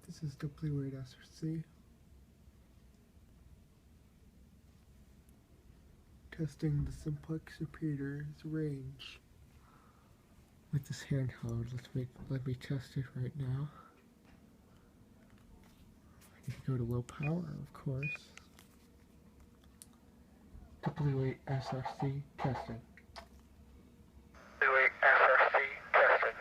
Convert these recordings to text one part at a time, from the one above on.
This is WASRC. Testing the Simplex repeater's range with this handheld. Let me test it right now. I need to go to low power, of course. WASRC testing. WASRC testing.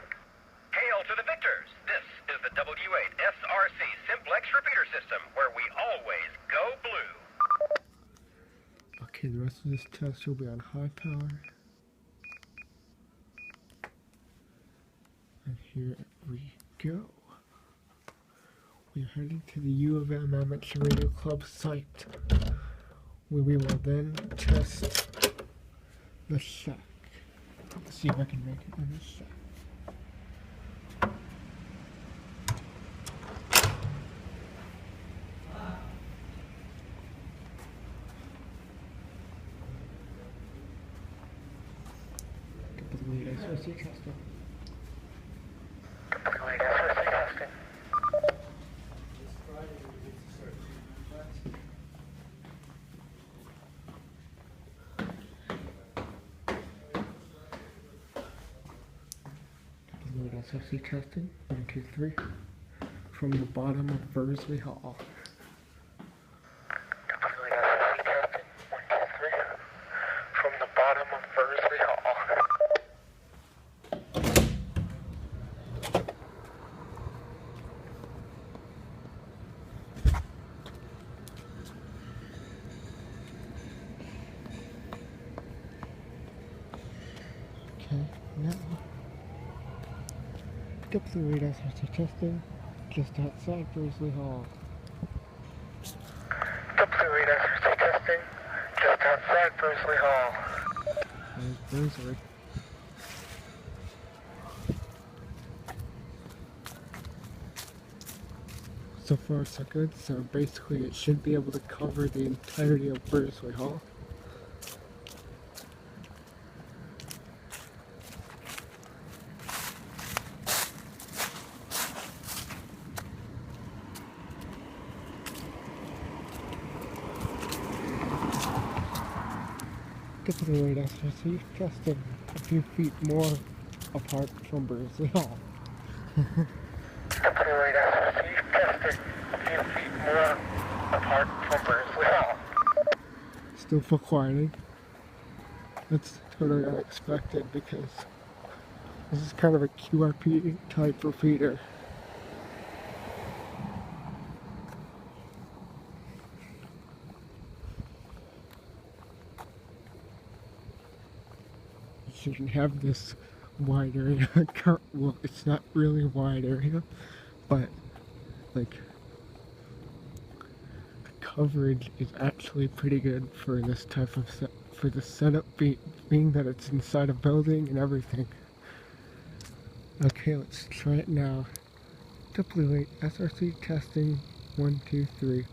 Hail to the victors! This is the W8SRC Simplex repeater system, where we always go blue. Okay, the rest of this test will be on high power. And here we go. We're heading to the U of M Amateur Radio Club site, where we will then test the shack. Let's see if I can make it in the shack. WASRC testing. WASRC testing. WASRC testing. 1, 2, 3. From the bottom of Bursley Hall. WASRC testing. 1, 2, 3. From the bottom of Bursley Hall. Okay, now WASRC testing just outside Bursley Hall. WASRC testing just outside Bursley Hall. There's Bursley. So far so good, so basically it should be able to cover the entirety of Bursley Hall. WASRC testing a few feet more apart from Bursley Hall. WASRC testing a few feet more apart from Bursley Hall. Still full quieting. That's totally unexpected because this is kind of a QRP type repeater. You shouldn't have this wide area. Well, it's not really a wide area, but like the coverage is actually pretty good for this type of for the setup being that it's inside a building and everything. Okay, let's try it now. WASRC testing 1, 2, 3.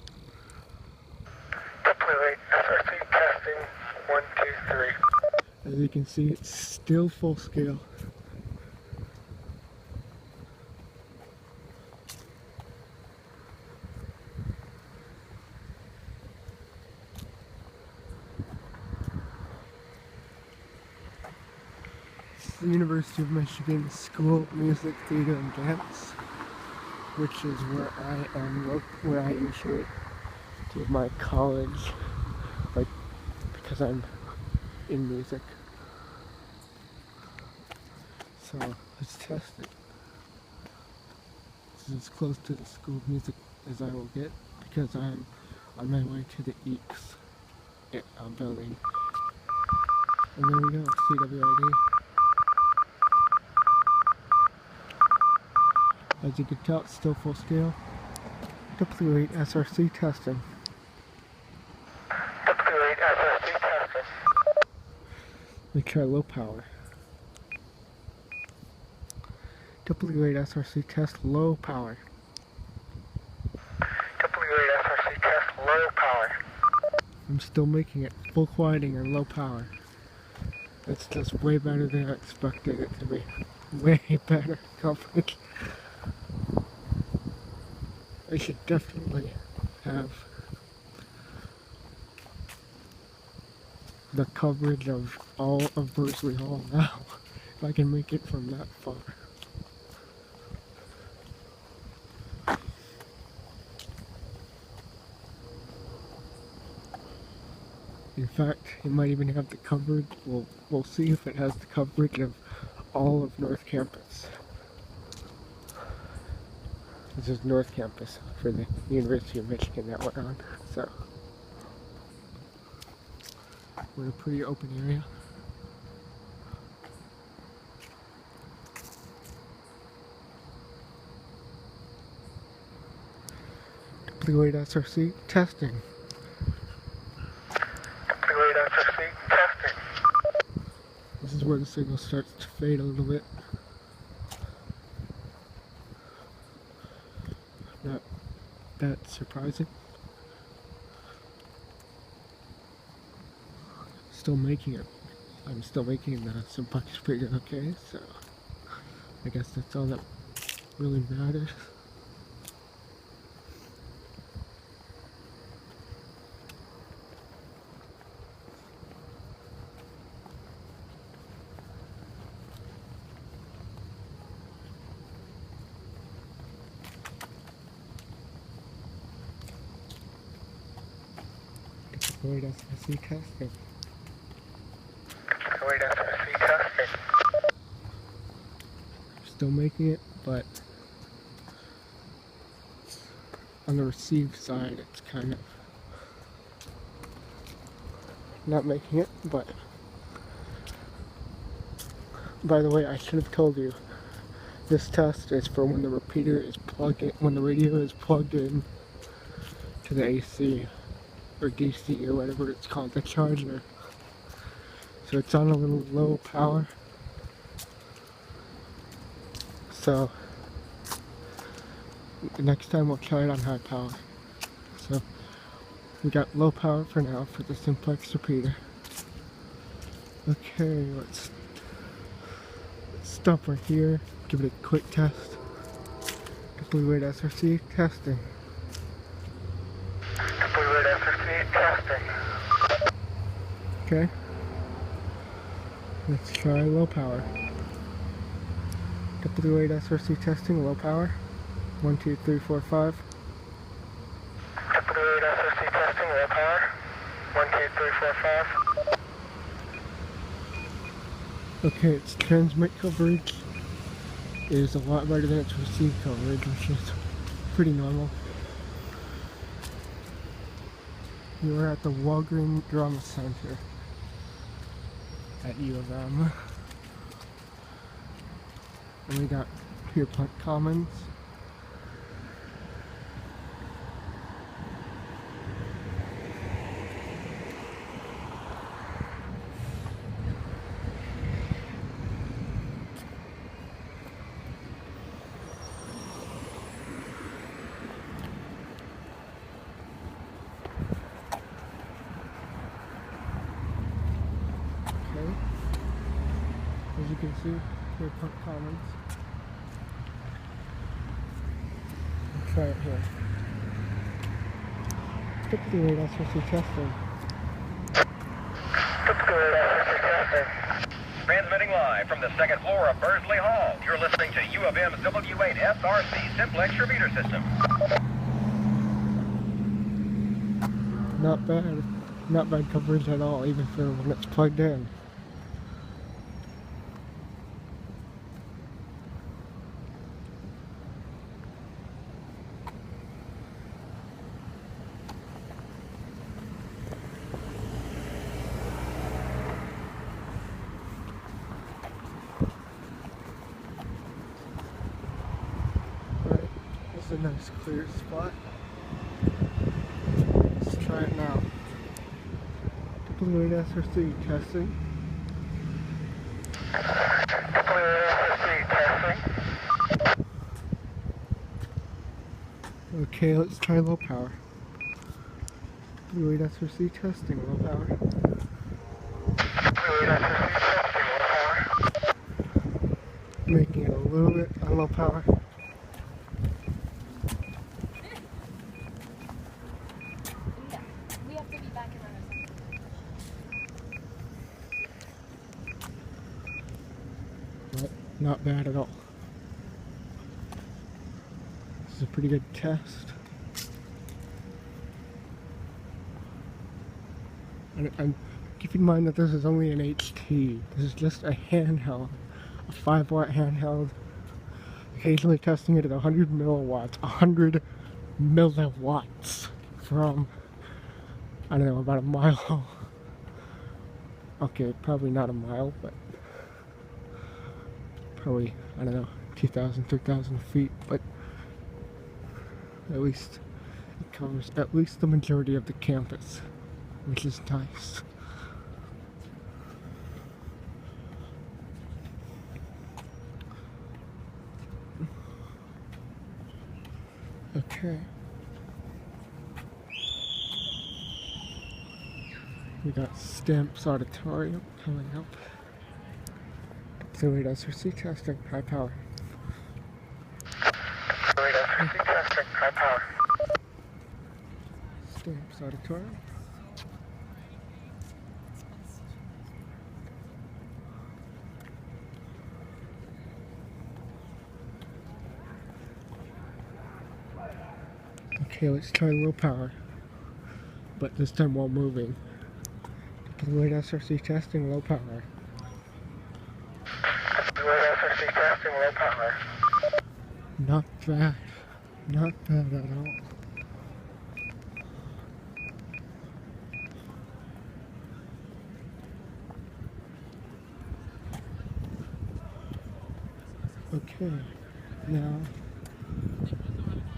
WASRC testing 1, 2, 3. As you can see, it's still full scale. The University of Michigan School of Music, Theater, and Dance, which is where I usually do my college, like, because I'm in music. So, let's test it. This is as close to the School of Music as I will get, because I'm on my way to the EECS building. And there we go, CWID. As you can tell, it's still full scale. WASRC testing. WASRC testing. Let me try low power. WASRC test low power. WASRC test low power. I'm still making it full quieting and low power. It's just way better than I expected it to be. Way better coverage. I should definitely have the coverage of all of Bursley Hall now, if I can make it from that far. In fact, it might even have the coverage. We'll see if it has the coverage of all of North Campus. This is North Campus for the University of Michigan that we're on. So we're in a pretty open area. Complete SRC testing. This is where the signal starts to fade a little bit. Not that surprising. Still making it. I'm still making the Simplex pretty okay, so I guess that's all that really matters. Deployed SRC testing. Still making it, but on the receive side it's kind of not making it, but by the way, I should have told you, this test is for when the repeater is plugged in, when the radio is plugged in to the AC or DC or whatever it's called, the charger. So it's on a little low power. So the next time we'll try it on high power. So we got low power for now for the Simplex repeater. Okay, let's stop right here, give it a quick test. Complete SRC testing. Okay, let's try low power. Complete SRC testing, low power. 1, 2, 3, 4, 5. Complete SRC testing, low power. 1, 2, 3, 4, 5. Okay, its transmit coverage is a lot better than its receive coverage, which is pretty normal. We were at the Walgreen Drama Center at U of M. And we got Pierpont Commons. Okay. As you can see, Pierpont Commons. Try it here. Complete SRC testing. Transmitting live from the second floor of Bursley Hall. You're listening to U of M's W8SRC Simplex repeater system. Not bad. Not bad coverage at all, even for when it's plugged in. A nice clear spot. Let's try it now. Complete SRC testing. Okay, let's try low power. Complete SRC testing, low power. Making it a little bit on low power. Not bad at all. This is a pretty good test. And keep in mind that this is only an HT. This is just a handheld, a 5-watt handheld. Occasionally testing it at 100 milliwatts. 100 milliwatts from, I don't know, about a mile. Okay, probably not a mile, but probably, I don't know, 2,000, 3,000 feet, but at least it covers at least the majority of the campus, which is nice. Okay. We got Stamps Auditorium coming up. Fluid SRC testing, high power. Fluid SRC testing, high power. Stamps Auditorium. Okay, let's try low power, but this time while moving. Fluid SRC testing, low power. Fluid SRC testing, low power. Not bad. Not bad at all. Okay, now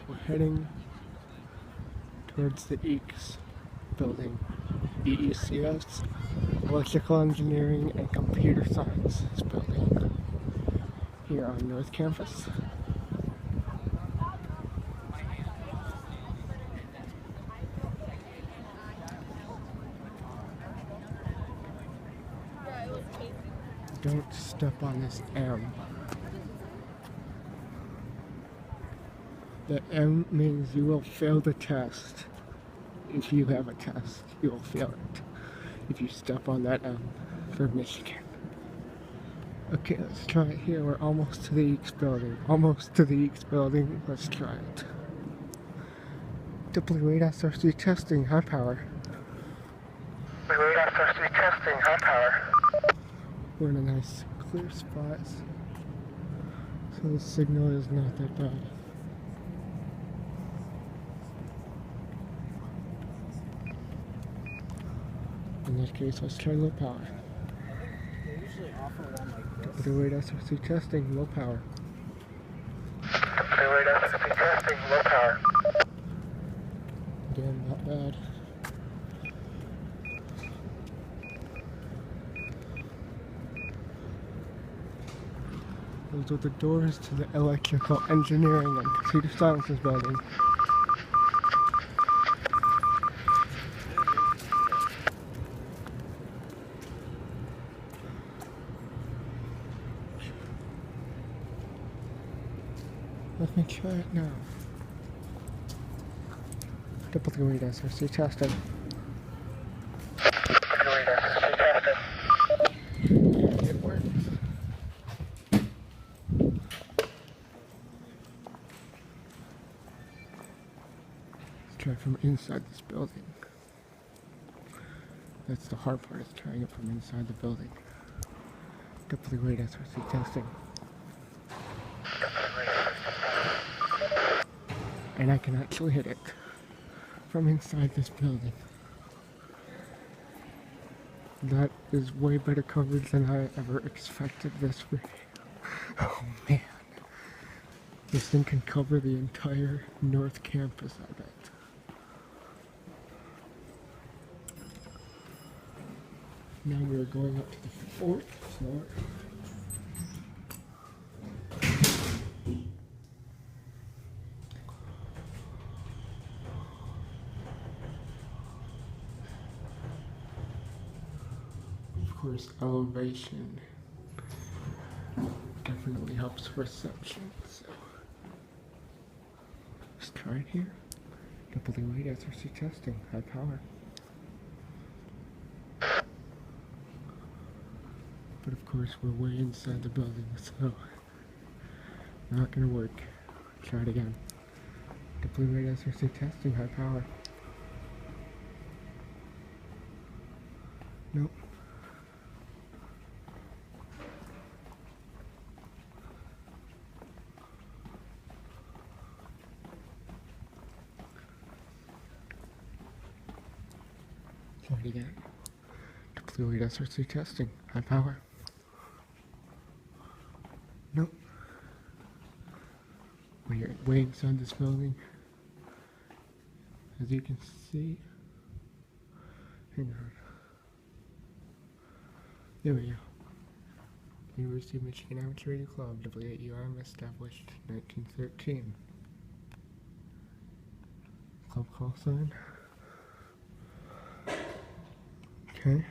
we're heading towards the EECS building. EECS, Electrical Engineering and Computer Sciences building here on North Campus. Don't step on this M. The M means you will fail the test. If you have a test, you will fail it. If you step on that M for Michigan. Okay, let's try it here. We're almost to the EECS building. Almost to the EECS building. Let's try it. WA SRC testing, high power. WA SRC testing, high power. We're in a nice clear spot, so the signal is not that bad. In that case, let's try low power. They usually offer one like this. WA SRC testing, low power. WA SRC testing, low power. Again, not bad. Those are the doors to the Electrical Engineering and Computer Sciences building. Let me try it now. WA SRC testing. WA SRC testing. It works. Let's try from inside this building. That's the hard part, is trying it from inside the building. WA SRC testing. And I can actually hit it from inside this building. That is way better coverage than I ever expected this for. Oh man. This thing can cover the entire North Campus, I bet. Now we're going up to the 4th floor. Of course, elevation definitely helps reception, so let's try it here. WA SRC testing, high power. But of course, we're way inside the building, so not gonna work. Try it again. Complete rate SRC testing, high power. Nope. Try it again. Complete rate SRC testing, high power. Nope. We're way inside this building. As you can see. Hang on. There we go. University of Michigan Amateur Radio Club, WAUM, established 1913. Club call sign. Okay.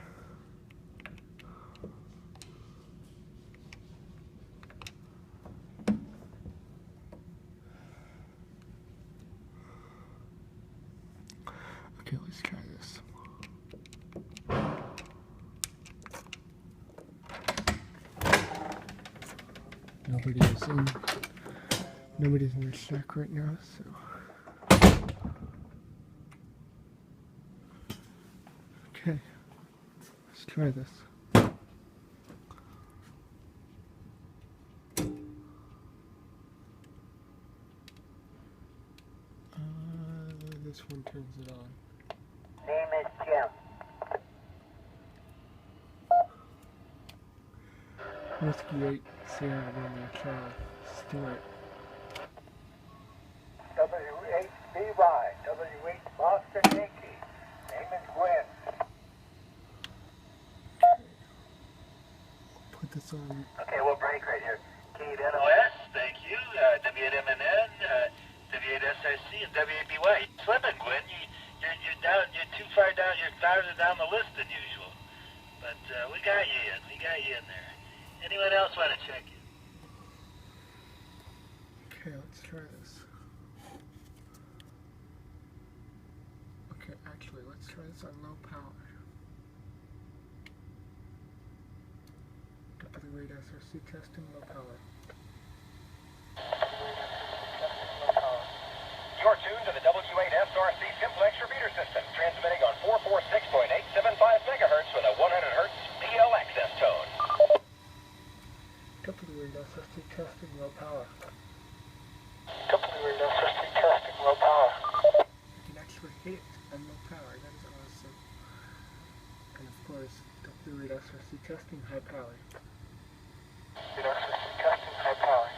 Okay, let's try this. Nobody's in the shack right now, so. Okay, let's try this. This one turns it on. Name is Jim. Whiskey 8, Sierra Romeo Charlie, Stewart. W8BY, W8 Boston Yankee. Name is Gwen. Put this on. Okay, we'll break right here. KD8ZQZ, thank you. W8MNN, W8SRC, and W8BY. Slipping, Gwen. You're down. You're too far down. You're farther down the list than usual. But we got you in. We got you in there. Anyone else want to check in? Okay, let's try this. Okay, actually, let's try this on low power. Complete rate SRC testing, low power. You're tuned to the W8SRC Simplex repeater system, transmitting on 446.875 megahertz with a 100 hertz BL access tone. Complete rate SRC testing, low power. Complete rate SRC testing, low power. You can actually hit it on low power, that is awesome. And of course, complete rate SRC testing, high power. Complete SRC testing, high power.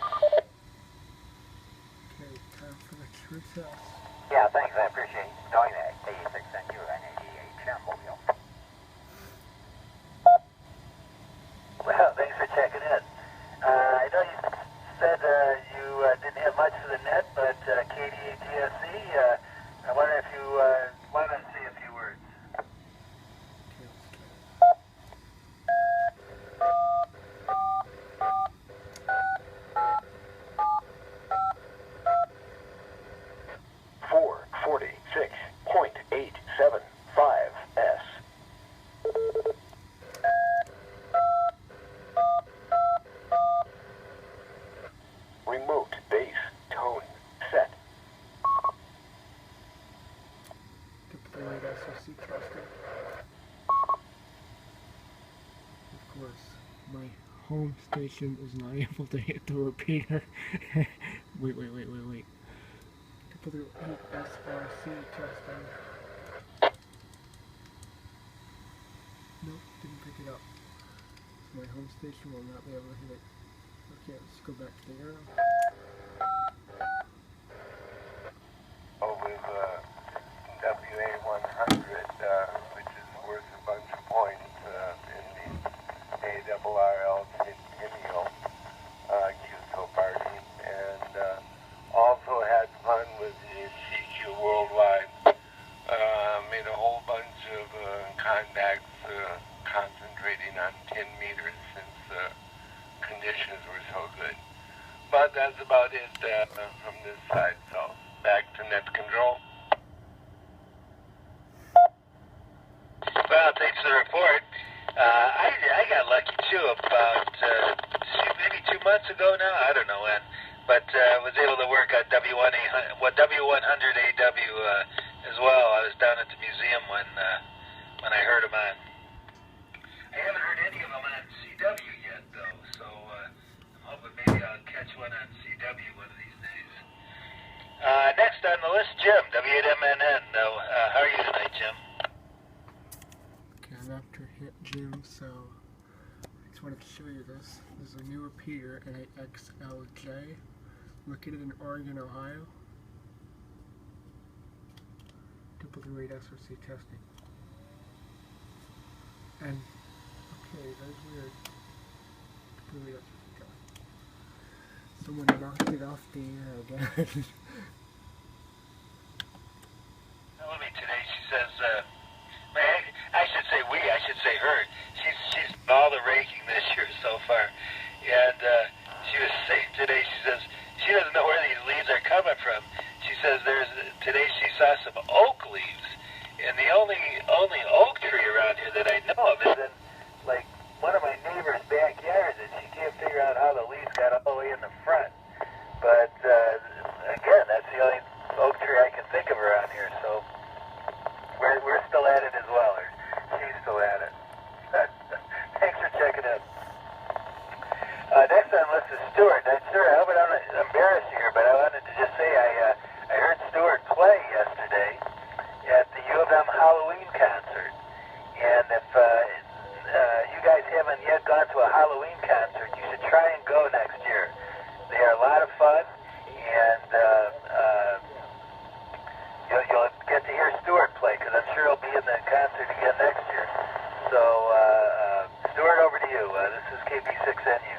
Okay, time for the true test. Yeah, thanks. I appreciate you knowing that. KD8ZQZ, Mobile. Well, thanks for checking in. I know you said you didn't have much for the net, but KD8ZQZ, I wonder if you want to say a few words. Okay, let's try it. 446.875S. Remote bass tone set. Complete rate SRC testing. Of course, my home station is not able to hit the repeater. Wait. Complete rate SRC testing. Nope, didn't pick it up. So my home station will not be able to hit it. Okay, let's go back to the arrow. With WA100, which is worth a bunch of points in the ARRL Centennial QSO party, and also had fun with the CQ Worldwide. Made a whole bunch of contacts concentrating on 10 meters since conditions were so good. But that's about able to work on W100AW as well. I was down at the museum when I heard them on. I haven't heard any of them on CW yet, though, so I'm hoping maybe I'll catch one on CW one of these days. Next on the list, Jim, W8MNN. How are you tonight, Jim? Okay, I'm after hit Jim, so I just wanted to show you this. This is a new repeater, NAXLJ, located in Oregon, Ohio. W8 SRC testing. And, okay, that's weird. W8 SRC testing. Someone knocked it off the air again. Telling me today, she says, I should say we, I should say her. She's all the raking this year so far. And she was saying today, she says, she doesn't know where these leaves are coming from. She says today she saw some oak leaves. And the only oak tree around here that I know of is in, like, one of my neighbor's backyards, and she can't figure out how the leaves got all the way in the front. But, again, that's the only oak tree I can think of around here, so we're still at it as well, or she's still at it. Thanks for checking in. Next on the list is Stuart. Now, Stuart, I hope I don't embarrass you here, but I wanted to just say I heard Stuart play yesterday at the U of M Halloween concert. And if you guys haven't yet gone to a Halloween concert, you should try and go next year. They are a lot of fun, and you'll get to hear Stuart play, because I'm sure he'll be in the concert again next year. So, Stuart, over to you. This is KB6NU.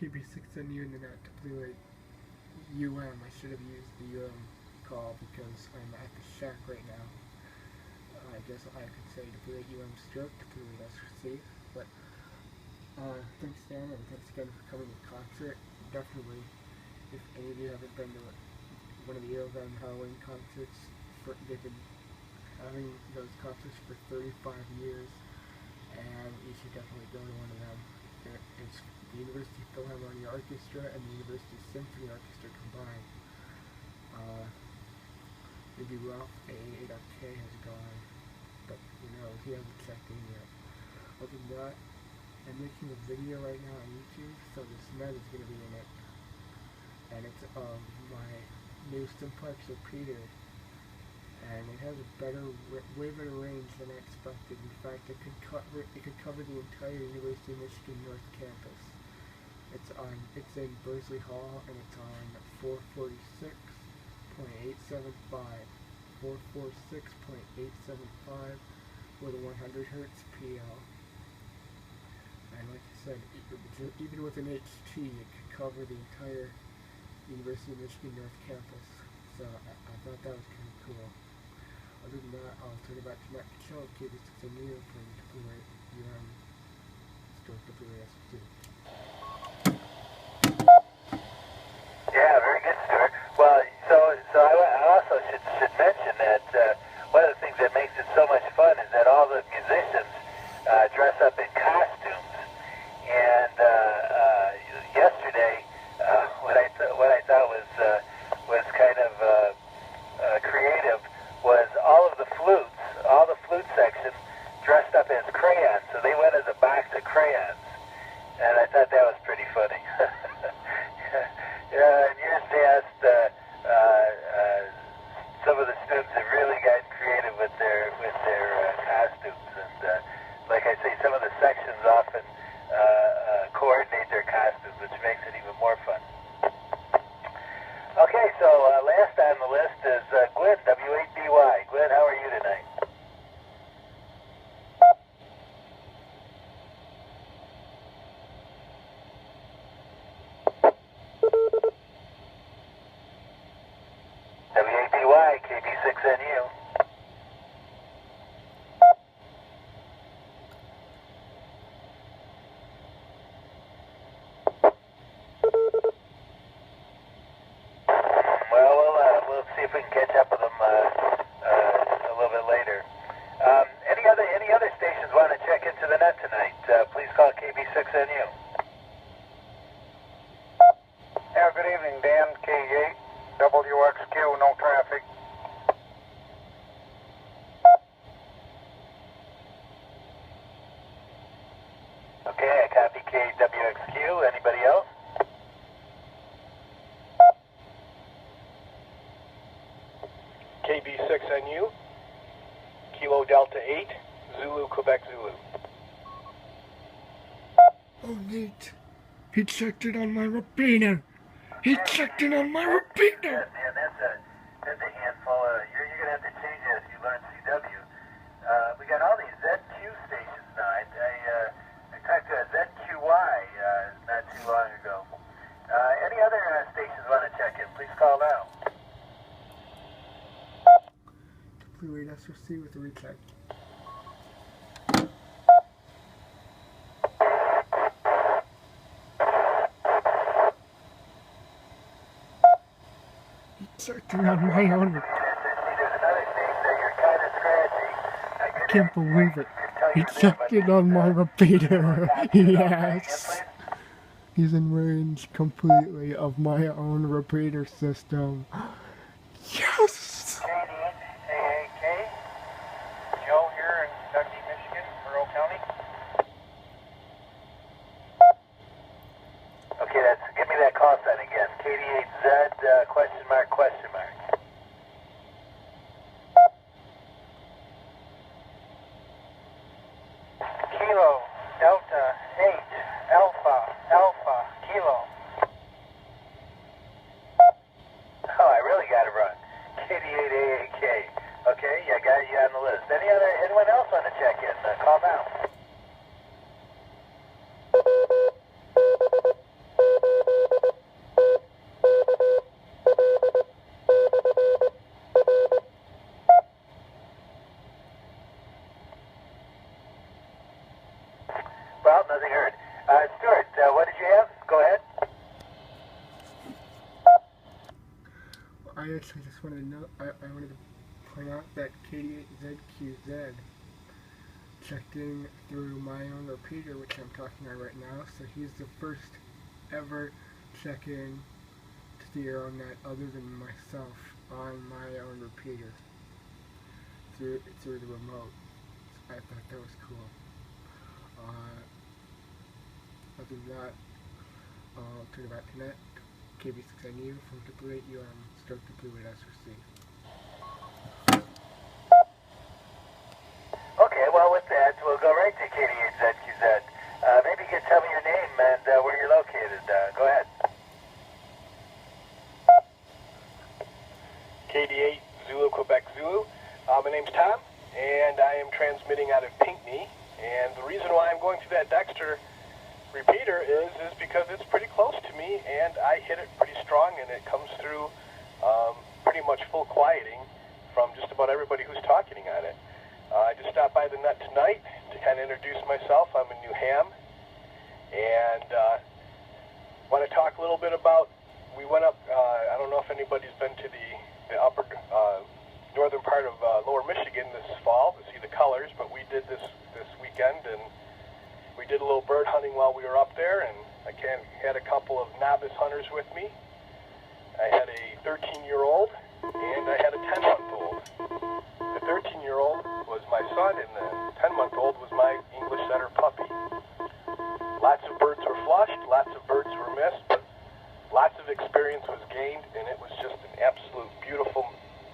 KB6NU and not W8 UM. I should have used the UM call because I'm at the shack right now. I guess I could say W8 UM stroke, W8 SRC, but thanks Dan, and thanks again for coming to the concert. Definitely, if any of you haven't been to one of the U of M Halloween concerts, they've been having those concerts for 35 years, and you should definitely go to one of them. It's the University Philharmonic Orchestra and the University Symphony Orchestra combined. Maybe Ralph A8RK has gone, but who knows, he hasn't checked in yet. Other than that, I'm making a video right now on YouTube, so the SMED is going to be in it. And it's my new Simplex repeater. And it has a way better range than I expected. In fact, it could cover the entire University of Michigan North Campus. It's in Bursley Hall, and it's on 446.875, 446.875 with a 100 hertz PL. And like I said, even with an HT, it could cover the entire University of Michigan North Campus. So I thought that was kind of cool. Other than that, I'll turn it back to Matt Kitchell, KB6NU from W8 UM, stroke WASP2. Yeah, very good, Stuart. Well, so I also should mention that one of the things that makes it so much fun is that all the musicians dress up in costumes. And yesterday, what I thought was kind of creative was all the flute section dressed up as crayons. So they went as a box of crayons, and I thought that was pretty funny. In years past, some of the students have really gotten creative with their costumes, and like I say, some of the sections often coordinate their costumes, which makes it even more fun. Okay, so last on the list is Gwen, W8BY. Gwen, how are you tonight? W8BY, KB6NU. Well, we'll see if we can catch up with them a little bit later. Any other stations want to check into the net tonight? Please call KB6NU. Yeah, good evening, Dan. KD8ZQZ, no traffic. Okay, I copy KWXQ. Anybody else? KB6NU, Kilo Delta 8, Zulu, Quebec, Zulu. Oh, neat. He checked it on my repeater. He checked it on my repeater. Yeah, that's a handful. You're going to have to change it if you learn CW. We got all these ZQ stations now. I talked to a ZQY not too long ago. Any other stations want to check in, please call now. Complete SRC with a recheck. He checked it on my own. There's another station that you're kind of scratchy. I can't believe it. He checked it on my repeater. Yes. He's in range completely of my own repeater system. Yes! KD8ZQZ, Joe here in Dundee, Michigan, Monroe County. Okay, give me that call sign again. KD8Z, question mark, question mark. Kilo Delta 8, Alpha, Kilo. Oh, I really got it wrong. KD8AK. Okay, I got you on the list. Anyone else want to check in? Call now. Well, nothing heard. Stuart, what did you have? Go ahead. I actually just wanted to know, I wanted to point out that KD8ZQZ checked in through my own repeater, which I'm talking on right now, so he's the first ever check-in to the Aeronet other than myself on my own repeater through the remote. So I thought that was cool. Other than that, I'll turn it back to net. KB6NU from KD8UM, stroke KD8SRC. Okay, well, with that, we'll go right to KD8ZQZ. Maybe you can tell me your name and where you're located. Go ahead. KD8 Zulu, Quebec, Zulu. My name's Tom, and I am transmitting out of Pinckney. And the reason why I'm going through that Dexter repeater is because it's pretty close to me, and I hit it pretty strong, and it comes through pretty much full quieting from just about everybody who's talking on it. I just stopped by the net tonight to kind of introduce myself. I'm in New Ham, and want to talk a little bit about, we went up, I don't know if anybody's been to the upper northern part of lower Michigan this fall to see the colors, but we did this weekend, and we did a little bird hunting while we were up there, and I had a couple of novice hunters with me. I had a 13-year-old, and I had a 10-month-old. The 13-year-old was my son, and the 10-month-old was my English setter puppy. Lots of birds were flushed, lots of birds were missed, but lots of experience was gained, and it was just an absolute beautiful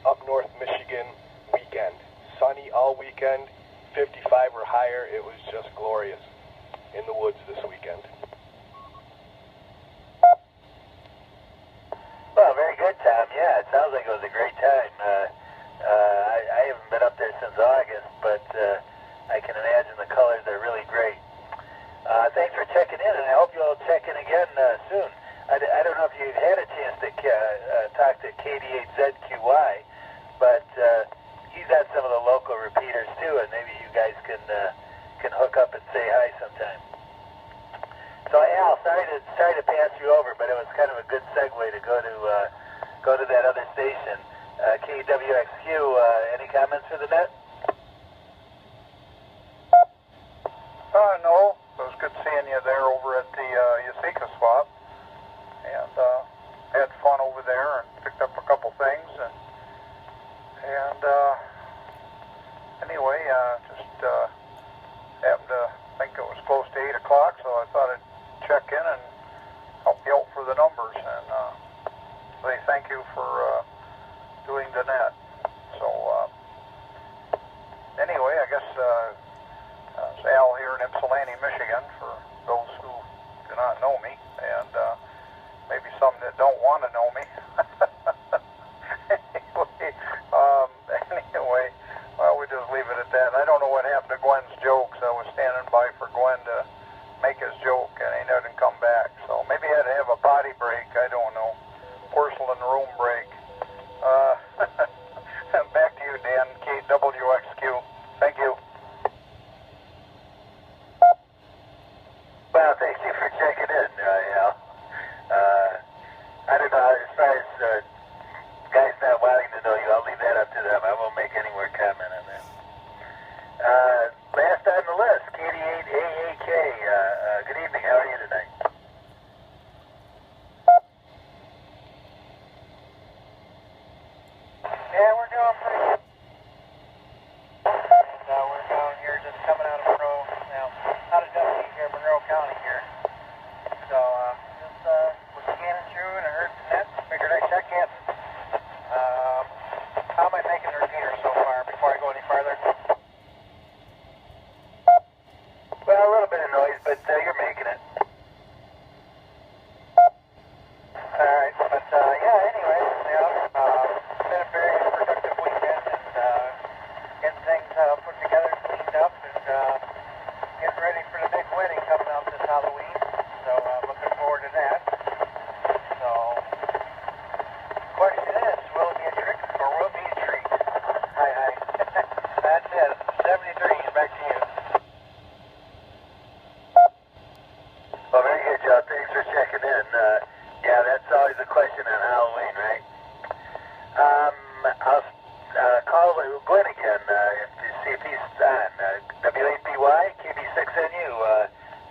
up north Michigan weekend. Sunny all weekend, 55 or higher. It was just glorious in the woods this weekend. Well, very good, Tom. Yeah, it sounds like it was a great time. I haven't been up there since August, but I can imagine the colors are really great. Thanks for checking in, and I hope you'll check in again soon. I don't know if you've had a chance to talk to KD8ZQY, but he's on some of the local repeaters too, and maybe you guys can hook up and say hi sometime. So Al, sorry to pass you over, but it was kind of a good segue to go to that other station. KWXQ, any comments for the net? No, it was good seeing you there over at the EECS swap, and don't want to know me. Anyway, well, we just leave it at that. I don't know what happened to Gwen's jokes. I was standing by for Gwen to make his joke, and he didn't come back. So maybe he had to have a potty break. I don't know. Porcelain room break. Back to you, Dan. KWXQ. Thank you. Well, thank you for checking in, Al. I don't know, as far as guys not wanting to know you, I'll leave that up to them. I won't make any more comment on that. Last on the list, KD8ZQZ. Good evening, how are you tonight? Yeah, we're doing pretty good. We're down here just coming out of Monroe, out of Dusty here, Monroe County here. So, just was scanning through and I heard the net, figured I'd check in. How am I making the repeater so far before I go any farther? Well, a little bit of noise, but you're making it. Alright, but yeah, anyway, it's been a very productive weekend and getting things put together, cleaned up, and getting ready for the big wedding coming up this Halloween. So looking forward to that. So, question is, will it be a trick or will it be a treat? Hi. That's it. 73, back to you. Well, very good, Joe. Thanks for checking in. Yeah, that's always a question on Halloween, right? I'll call Glenn again to see if he's on. W8BY, KD6NU,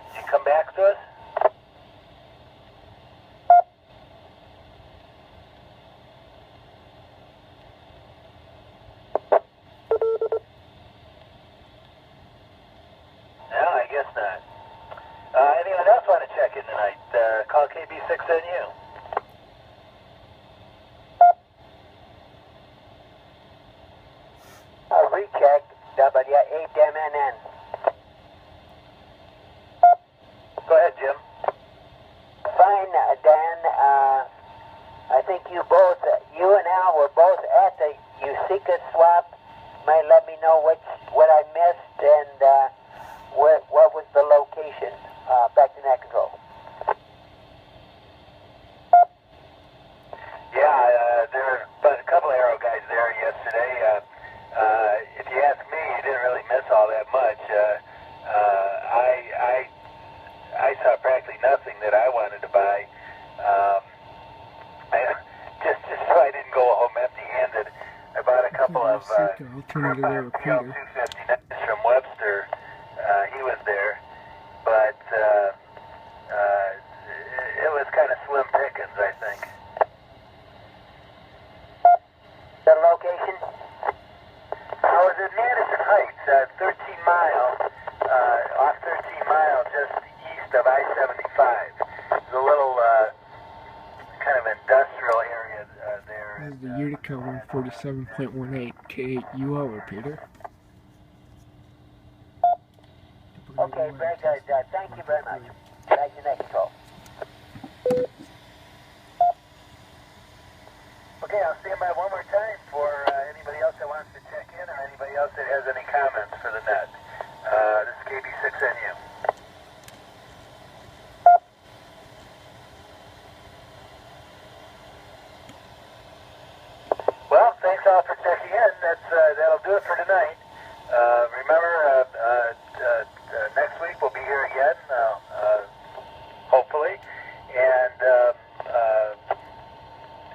did you come back to us? No, I guess not. Anyone else want to check in tonight? Call KB6NU. Recheck W8MNN. Go ahead, Jim. Fine, Dan. I think you and Al were both at the EECS swap. Might let me know what I missed and what was the location. Back to net control. Yeah, there were a couple of Aero guys there yesterday. If you ask me, you didn't really miss all that much. I saw practically nothing that I wanted to buy. Just so I didn't go home empty-handed. I bought a couple of alternative repeater. KL259s from Webster. He was there, but it was kind of slim pickings, I think. The location? I was at Madison Heights, 13 miles, off 13 miles, just east of I-75. It's a little kind of industrial area there. This is the Utica 147.18 K8UL repeater. Okay, very good. Thank you very much. Back to net control. Okay, I'll stand by one more time for anybody else that wants to check in or anybody else that has any comments for the net. This is KB6NU. Well, thanks all for checking in. That'll do it for tonight. Remember, next week we'll be here again, hopefully, and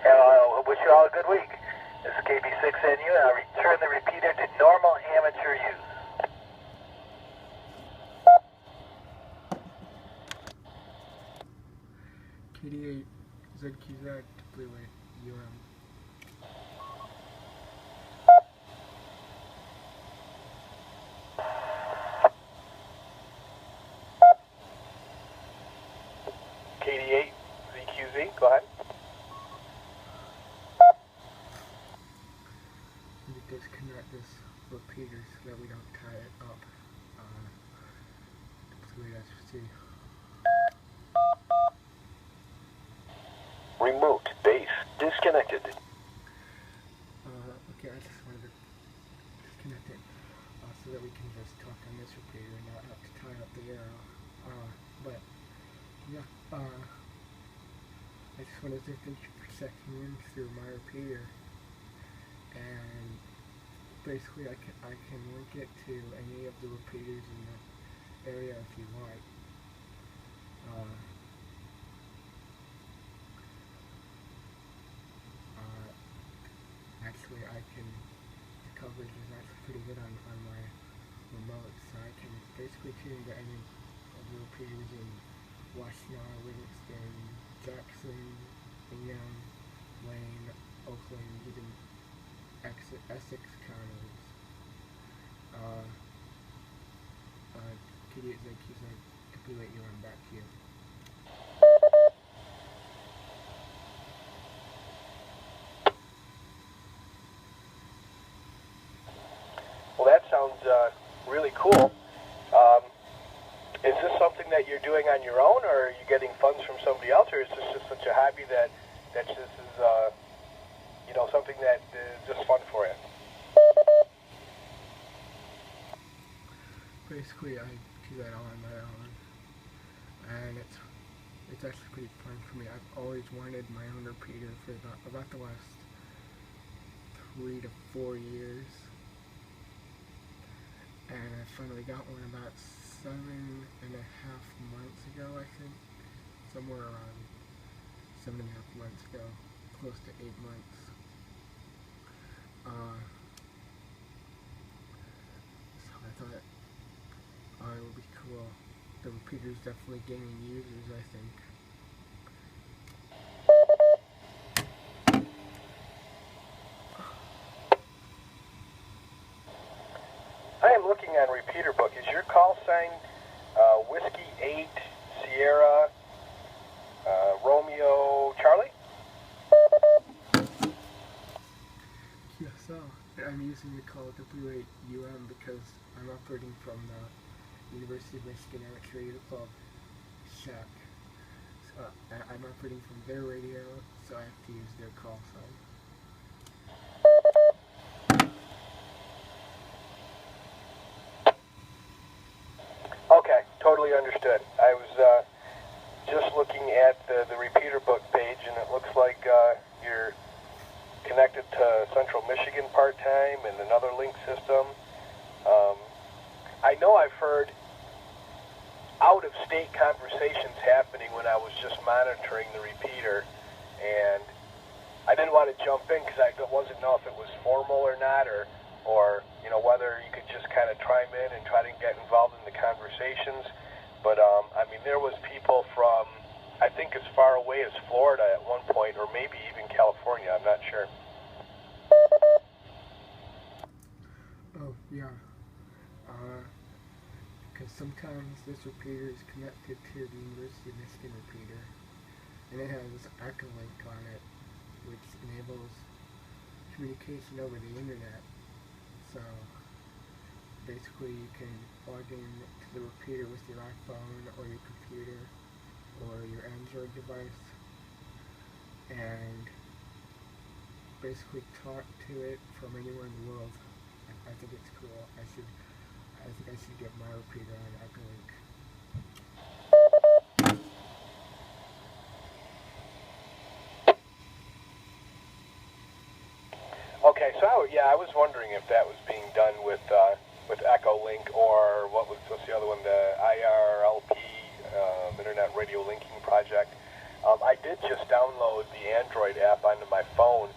I'll wish you all a good week. This is KB6NU, and I'll return the repeater to normal amateur use. KD8ZQZ Bleeway UM. KD8ZQZ, go ahead. Need to disconnect this repeater so that we don't tie it up on the Bleeway SC. Remote base disconnected. Okay, I just wanted to disconnect it so that we can just talk on this repeater and not have to tie up the arrow. But yeah, I just wanted to thank you for checking in through my repeater, and basically I can link it to any of the repeaters in the area if you want. Actually, the coverage is actually pretty good on my remote, so I can basically tune into any of the repeaters in Washington, Livingston, Jackson, Ingham, Wayne, Oakland, even Essex counties. KD8ZQZ, MILLIWATTS, back to you. Well, that sounds really cool. Is this something that you're doing on your own, or are you getting funds from somebody else, or is this just such a hobby that this is, something that is just fun for you? Basically, I do that all on my own, and it's actually pretty fun for me. I've always wanted my own repeater for about the last 3 to 4 years. And I finally got one about 7.5 months ago, I think. Somewhere around 7.5 months ago, close to 8 months. So I thought, it would be cool. The repeater's definitely gaining users, I think. I am looking on repeater book. Is your call sign Whiskey 8 Sierra Romeo Charlie? Yeah, so I'm using the call W8UM because I'm operating from the University of Michigan Amateur Radio Club shack. So I'm operating from their radio, so I have to use their call sign. Okay, totally understood. I was just looking at the repeater book page, and it looks like you're connected to Central Michigan part-time and another link system. I know I've heard out-of-state conversations happening when I was just monitoring the repeater, and I didn't want to jump in because I wasn't know if it was formal or not, or whether you could just kind of chime in and try to get involved in the conversations. But I mean, there was people from, I think, as far away as Florida at one point, or maybe even California. I'm not sure. Oh, yeah. Because sometimes this repeater is connected to the University of Michigan repeater, and it has Echo Link on it, which enables communication over the internet. So basically you can plug in to the repeater with your iPhone or your computer or your Android device and basically talk to it from anywhere in the world. I think it's cool. I think I should get my repeater on Echo Link. Okay, so I was wondering if that was being done with Echo Link, or what's the other one, the IRLP, Internet Radio Linking Project. I did just download the Android app onto my phone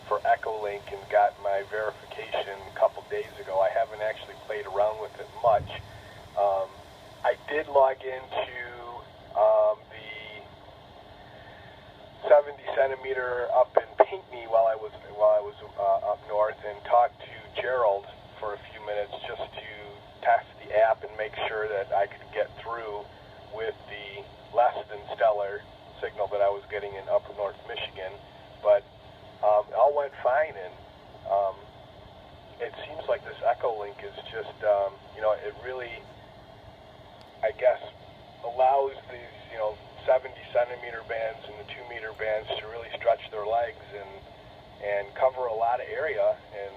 for Echo Link and got my verification a couple days ago. I haven't actually played around with it much. I did log into the 70 centimeter up in Pinckney while I was up north, and talked to Gerald for a few minutes just to test the app and make sure that I could get through with the less than stellar signal that I was getting in upper North Michigan. But it all went fine, and it seems like this Echo Link is just, it really, I guess, allows these, 70 centimeter bands and the 2 meter bands to really and cover a lot of area and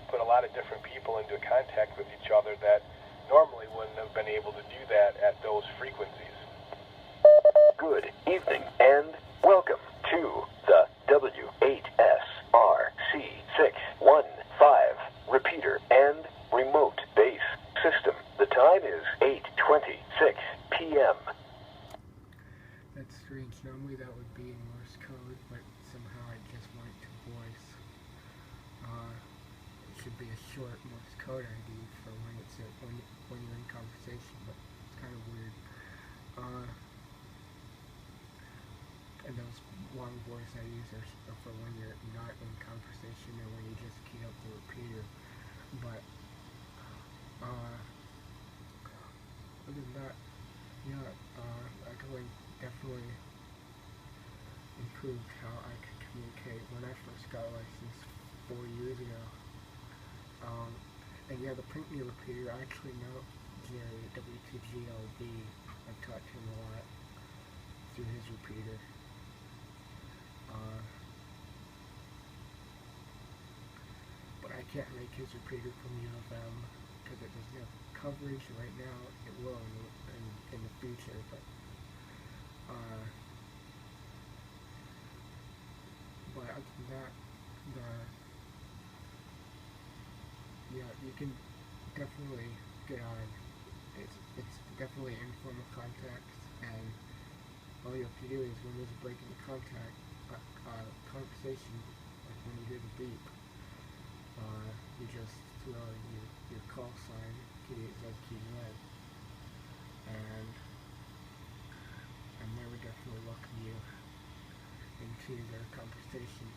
put a lot of different people into contact with each other that normally wouldn't have been able to do that at those frequencies. Good evening and welcome to the W8SRC615 repeater and remote base system. The time is 8:26 p.m. That's strange. Normally that would be in Morse code, but somehow I just went to voice. It should be a short Morse code ID for when you're in conversation, but it's kind of weird. And those long voice IDs are for when you're not in conversation and when you just key up the repeater. But other than that, yeah, echoing definitely improved how I could communicate when I first got licensed 4 years ago. And yeah, the Pinkney repeater, I actually know Jerry at W2GLB. I've talked to him a lot through his repeater. But I can't make his repeater from U of M because it doesn't have coverage right now. It will in the future, but other than that, yeah, you can definitely get on. It's definitely informal contact, and all you have to do is when there's a break in the conversation, like when you hear the beep, you just throw in your call sign, KD8ZQZ, and they would definitely welcome you into their conversation.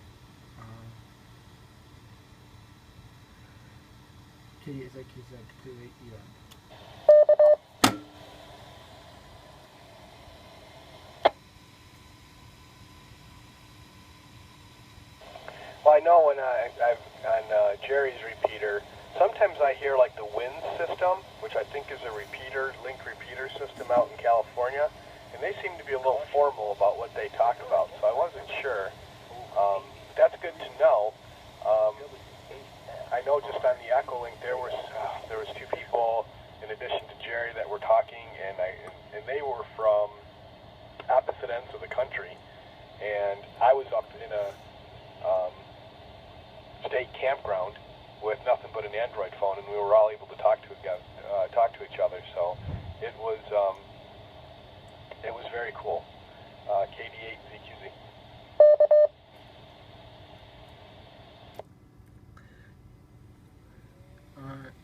KD8ZQZ, completely EM. Well, I know when I've on Jerry's repeater, sometimes I hear like the WIN system, which I think is a link repeater system out in California, and they seem to be a little formal about what they talk about, so I wasn't sure. That's good to know. I know just on the Echo Link there was 2 people in addition to Jerry that were talking, and they were from opposite ends of the country, and I was up in a state campground with nothing but an Android phone, and we were all able to talk to each other. So it was very cool. KD8ZQZ.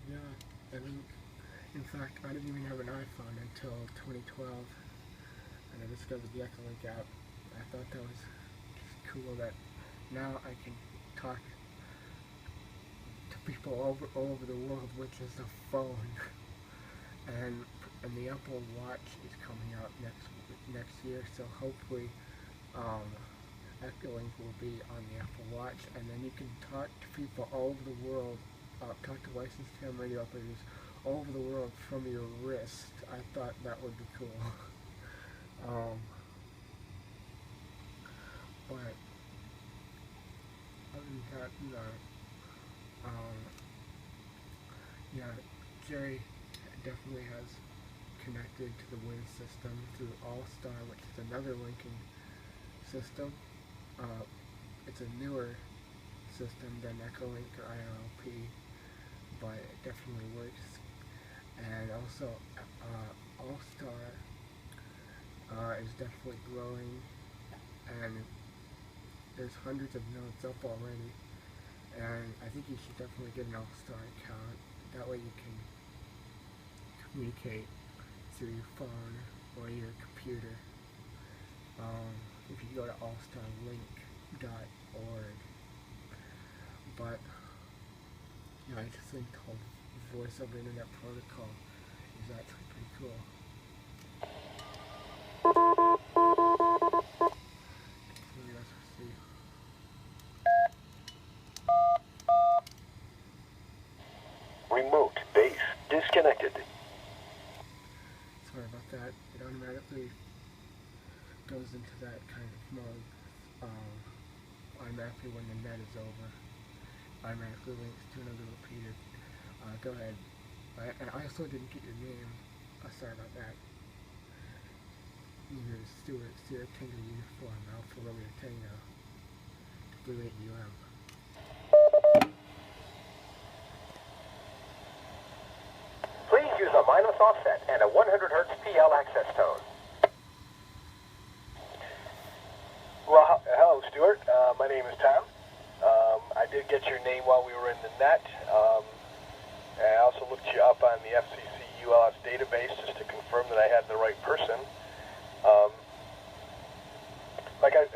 Yeah, I think, in fact, I didn't even have an iPhone until 2012, and I discovered the Echo Link app. I thought that was just cool that now I can talk to people all over the world with just a phone. And the Apple Watch is coming out next year, so hopefully Echo Link will be on the Apple Watch, and then you can talk to people all over the world, talk to licensed ham radio operators all over the world from your wrist. I thought that would be cool. But other than that, no. Yeah, Jerry definitely has connected to the WIN system through All-Star, which is another linking system. It's a newer system than Echo Link or ILP, but it definitely works. And also, All-Star is definitely growing, and there's hundreds of nodes up already, and I think you should definitely get an All-Star account. That way you can communicate through your phone or your computer. If you go to allstarlink.org. But yeah, I just think the whole voice over internet protocol is actually pretty cool. Remote base disconnected. Sorry about that. It automatically goes into that kind of mode on automatically when the net is over. Automatically links to another repeater. Go ahead. And I also didn't get your name. Sorry about that. You're Stuart, Sierra Tango Uniform, Alpha Romeo Tango, W8UM. Please use a minus offset and a 100 Hz PL access tone. Well, hello, Stuart. My name is Tom. I did get your name while we were in the net. I also looked you up on the FCC ULS database just to confirm that I had the right person.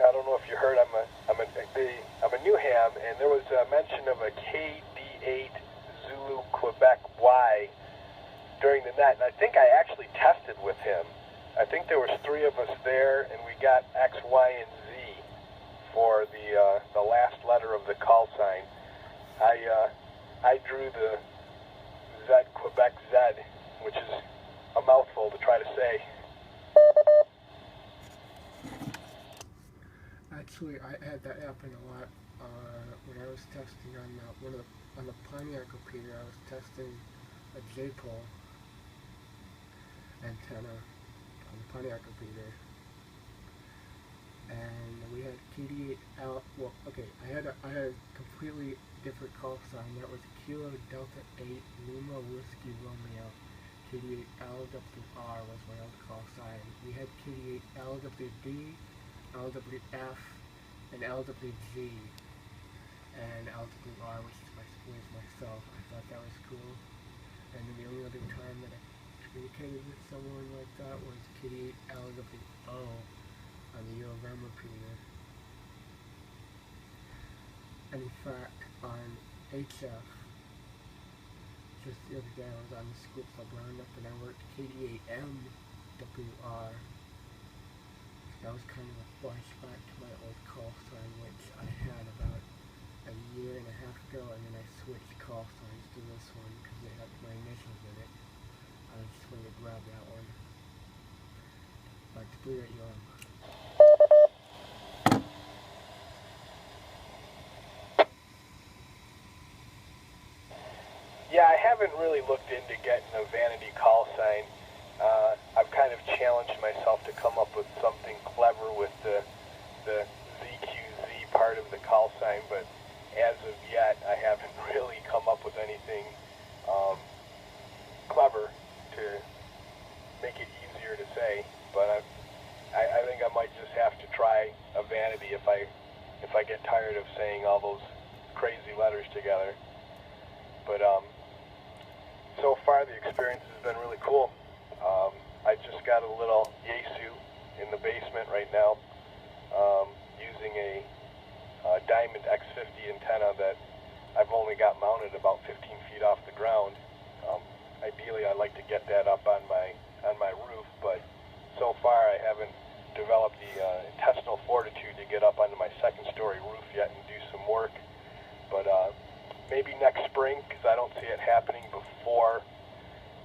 I don't know if you heard, I'm a new ham, and there was a mention of a KD8 Zulu Quebec Y during the net, and I think I actually tested with him. I think there was 3 of us there, and we got X, Y, and Z for the last letter of the call sign. I drew the Z Quebec Z, which is a mouthful to try to say. Actually, I had that happen a lot when I was testing on the Pontiac repeater. I was testing a J-pole antenna on the Pontiac repeater, and we had KD8L. Well, okay, I had a completely different call sign. That was Kilo Delta 8 Lima Whiskey Romeo. KD8LWR was my old call sign. We had KD8LWD, LWF, and LWG, and LWR was myself. I thought that was cool. And then the only other time that I communicated with someone like that was KD8LWO on the UOM repeater. And in fact, on HF, just the other day I was on the School Club Roundup and I worked KD8MWR. That was kind of a flashback to my old call sign, which I had about a year and a half ago, and then I switched call signs to this one because it had my initials in it. I just wanted to grab that one. W8UM. Yeah, I haven't really looked into getting a vanity call sign. I've kind of challenged myself to come up with something clever with the ZQZ part of the call sign, but as of yet, I haven't really come up with anything clever to make it easier to say. But I think I might just have to try a vanity if I get tired of saying all those crazy letters together. But so far the experience has been really cool. I just got a little Yaesu in the basement right now, using a Diamond X50 antenna that I've only got mounted about 15 feet off the ground. Ideally, I'd like to get that up on my roof, but so far I haven't developed the intestinal fortitude to get up onto my second-story roof yet and do some work. But maybe next spring, because I don't see it happening before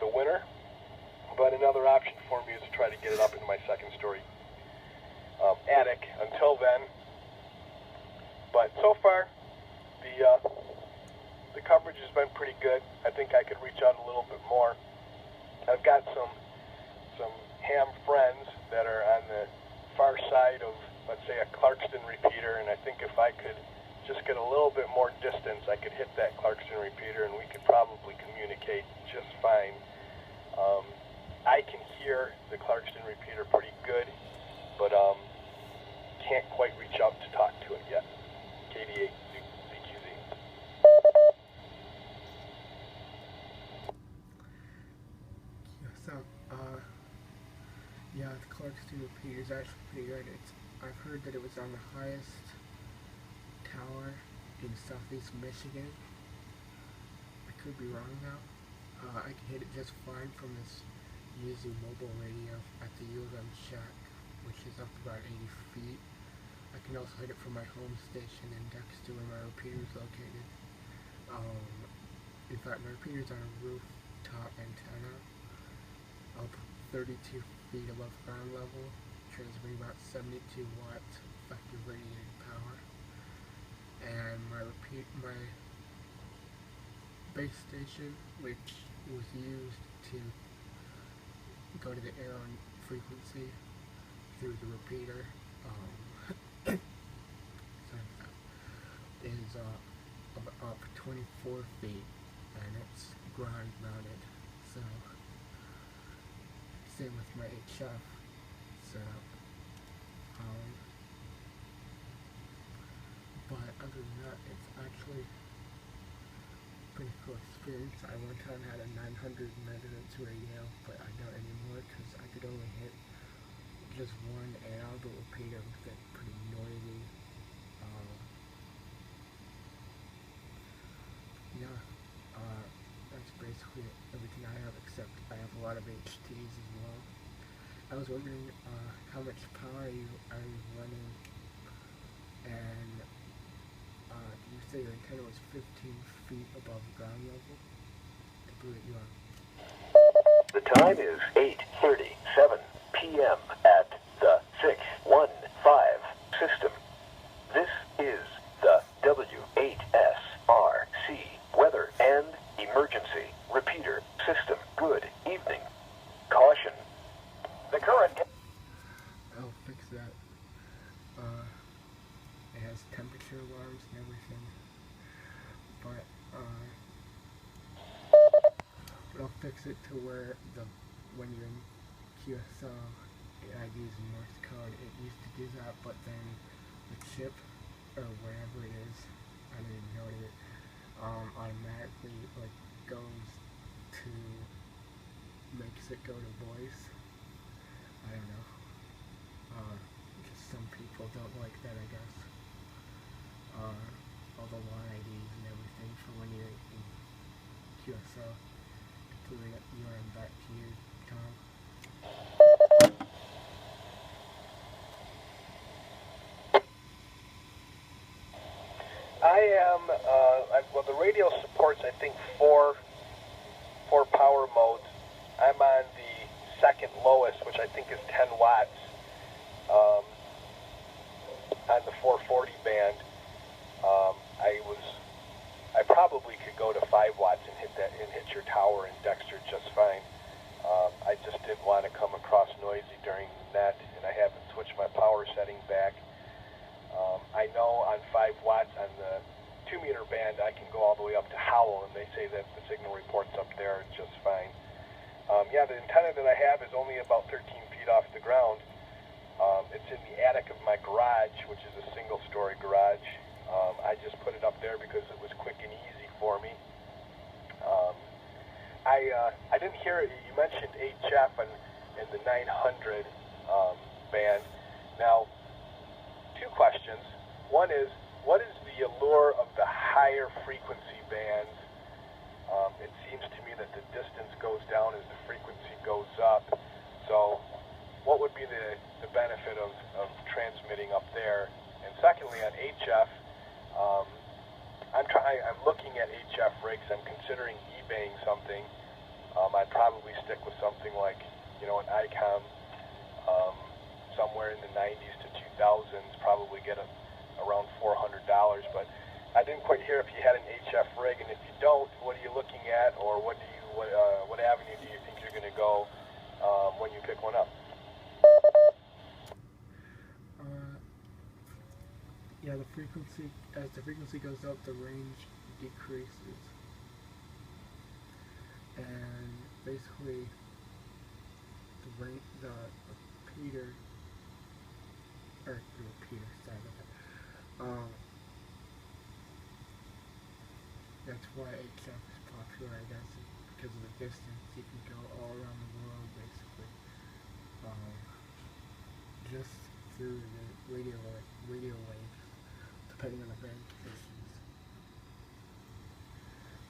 the winter. But another option for me is to try to get it up into my second-story attic until then. But so far, the coverage has been pretty good. I think I could reach out a little bit more. I've got some ham friends that are on the far side of, let's say, a Clarkston repeater, and I think if I could just get a little bit more distance, I could hit that Clarkston repeater, and we could probably communicate just fine. I can hear the Clarkston repeater pretty good, but can't quite reach out to talk to it yet. KD8ZQZ. Yeah, the Clarkston repeater is actually pretty good. I've heard that it was on the highest tower in southeast Michigan. I could be wrong though. I can hit it just fine from this Yuzu mobile radio at the U of M shack, which is up about 80 feet. I can also hit it from my home station in Dexter where my repeater is located. In fact, my repeater is on a rooftop antenna up 32 feet above ground level, transmitting about 72 watts effective radiated power. my base station, which was used to go to the air on frequency through the repeater, is up 24 feet, and it's ground mounted. So same with my HF setup. But other than that, it's actually pretty cool experience. I one time had a 900 megahertz radio, but I don't anymore because I could only hit just one air. The repeater would get pretty noisy. That's basically everything I have, except I have a lot of HTs as well. I was wondering how much power are you running, and you say your antenna was 15 feet above ground level to put you on. The time is 8:37 p.m. at the 615 system. This is the W8SRC weather and emergency repeater system. Good evening. Caution. The current... I'll fix that. It has temperature alarms and everything. But I'll fix it to where when you're in QSL, I'd use Morse code. It used to do that, but then the chip, or wherever it is, I don't even know what it is, automatically makes it go to voice. I don't know. Because some people don't like that, I guess. All the line IDs and everything for when you're in QSL. Completely up and back to you, Tom. I am, well, the radio supports, I think, four power modes. I'm on the second lowest, which I think is 10 watts, on the 440 band. I probably could go to 5 watts and hit your tower in Dexter just fine. I just didn't want to come across noisy during the net, and I haven't switched my power setting back. I know on 5 watts on the 2-meter band I can go all the way up to Howell, and they say that the signal reports up there just fine. Yeah, the antenna that I have is only about 13 feet off the ground. It's in the attic of my garage, which is a single-story garage. I just put it up there because it was quick and easy for me. I didn't hear it. You mentioned HF in the 900 band. Now, 2 questions. One is, what is the allure of the higher frequency bands? It seems to me that the distance goes down as the frequency goes up. So what would be the benefit of transmitting up there? And secondly, on HF, I'm looking at HF rigs. I'm considering eBaying something. I'd probably stick with something like, an ICOM, somewhere in the 90s to 2000s, probably get around $400, but I didn't quite hear if you had an HF rig, and if you don't, what are you looking at, or what avenue do you think you're going to go when you pick one up? Yeah, as the frequency goes up, the range decreases. And basically, the repeater, sorry about that. That's why HF is popular, I guess, because of the distance. You can go all around the world, basically. Just through the radio waves, depending on the band positions.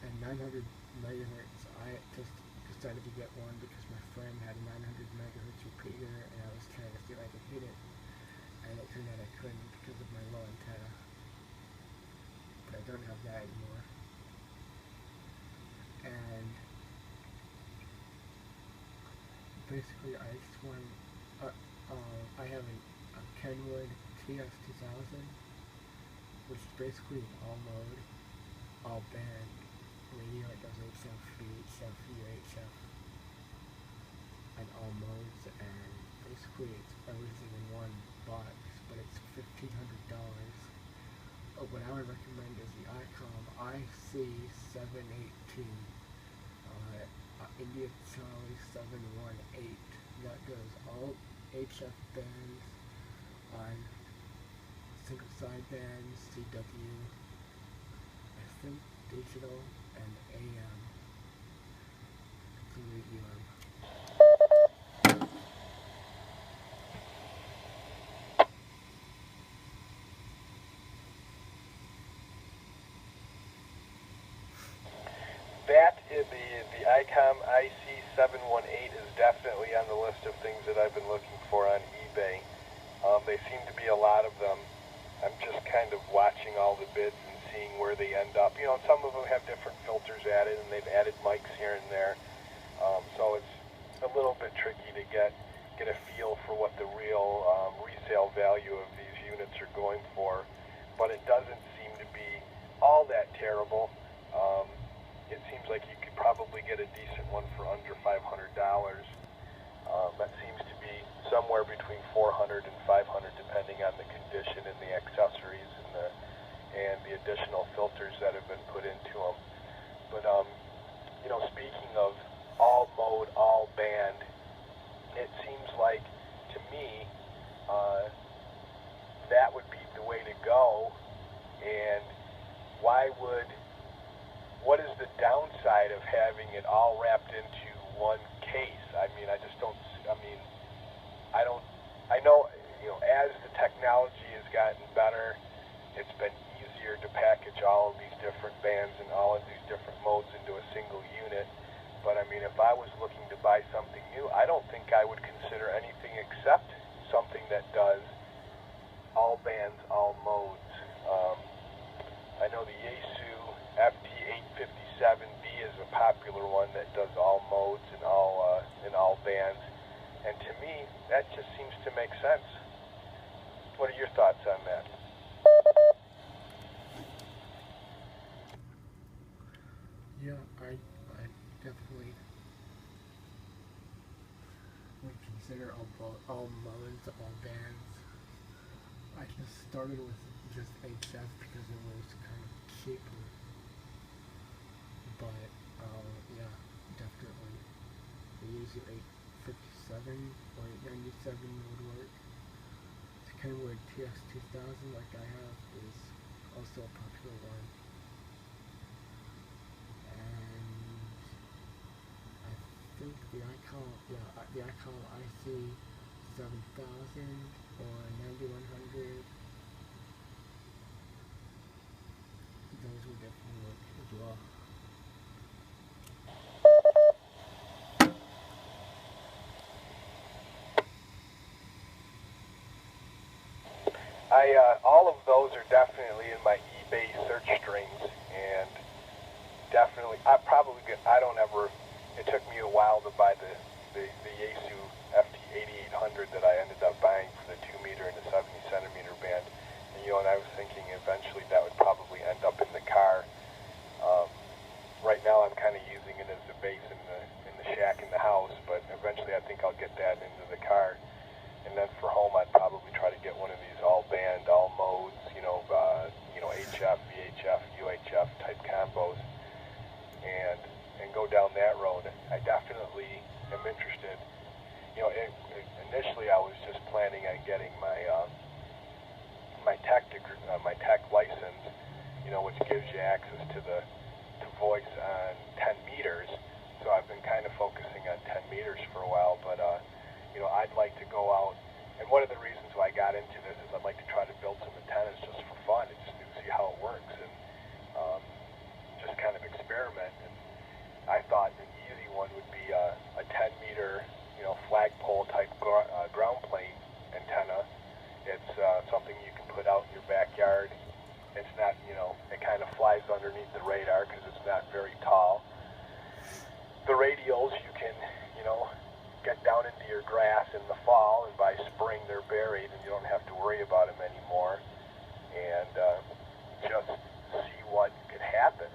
And 900 megahertz, I just decided to get one because my friend had a 900 megahertz repeater, and I was trying to see if I could hit it, and it turned out I couldn't because of my low antenna. But I don't have that anymore. And basically, I just want, I have a Kenwood TS2000, which is basically an all mode. all band radio. It does HF, VHF, UHF, and all modes, and basically it's everything in one box, but it's $1,500. What I would recommend is the ICOM IC718, India Charlie 718. That does all HF bands on single side bands, CW, I think digital, and AM, including UM. That is the ICOM IC718 is definitely on the list of things that I've been looking for on eBay. They seem to be a lot of them. I'm just kind of watching all the bids and seeing where they end up. You know, some of them have different filters added, and they've added mics here and there. So it's a little bit tricky to get a feel for what the real resale value of these units are going for. But it doesn't seem to be all that terrible. It seems like you could probably get a decent one for under $500. That seems to be somewhere between $400 and $500, depending on the condition and the accessories and the additional filters that have been put into them. But you know, speaking of all mode, all band, it seems like to me that would be the way to go. And what is the downside of having it all wrapped into one case? I mean, I just don't, I know, you know, as the technology has gotten better, it's been easier to package all of these different bands and all of these different modes into a single unit. But I mean, if I was looking to buy something new, I don't think I would consider anything except something that does all bands, all modes. I know the Yaesu FT857B is a popular one that does all modes and all bands, and to me that just seems to make sense. What are your thoughts on that? Yeah, I definitely would consider all modes, all bands. I just started with just HF because it was kind of cheaper. But yeah, definitely the Yaesu 857 or 897 would work. It's kind of weird. TX2000, like I have, is also a popular one. And I think the ICOM IC7000 or 9100, those would definitely work as well. All of those are definitely in my eBay search strings, and definitely, it took me a while to buy the Yaesu FT8800 that I ended up buying for the 2 meter and the 70 centimeter band. And and I was thinking eventually that would probably end up in the car. Right now I'm kind of using it as a base in the shack in the house, but eventually I think I'll get that into the car. And then for home, I'd probably try to get one of these all band, all modes, HF, VHF, UHF type combos, and go down that road. I definitely am interested. Initially I was just planning on getting my tech license, which gives you access to voice on 10 meters. So I've been kind of focusing on 10 meters for a while, but I'd like to go out, and one of the reasons why I got into this is I'd like to try to build some antennas just for fun, and just to see how it works, and just kind of experiment. And I thought an easy one would be a 10 meter, flagpole type ground plane antenna. It's something you can put out in your backyard. It's not, it kind of flies underneath the radar because it's not very tall. The radials you can, get down into your grass in the fall, and by spring they're buried and you don't have to worry about them anymore, and just see what could happen.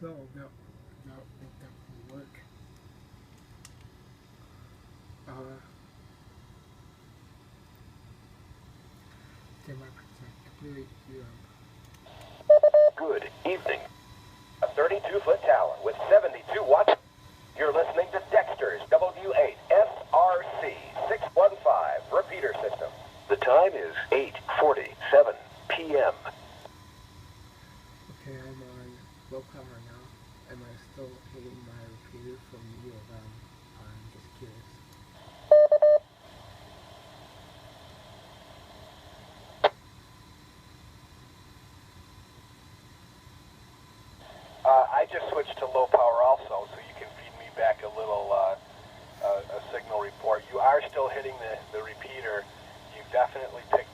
So that will work. Okay, my completely Good evening. A 32-foot tower with 72 watts. You're listening to Dexter's W8SRC 615 repeater system. The time is 8:47 p.m. Okay, I'm on low power now. Am I still hitting my repeater from U of M? I'm just curious. I just switched to low power also, so you can feed me back a little a signal report. You are still hitting the repeater. You've definitely picked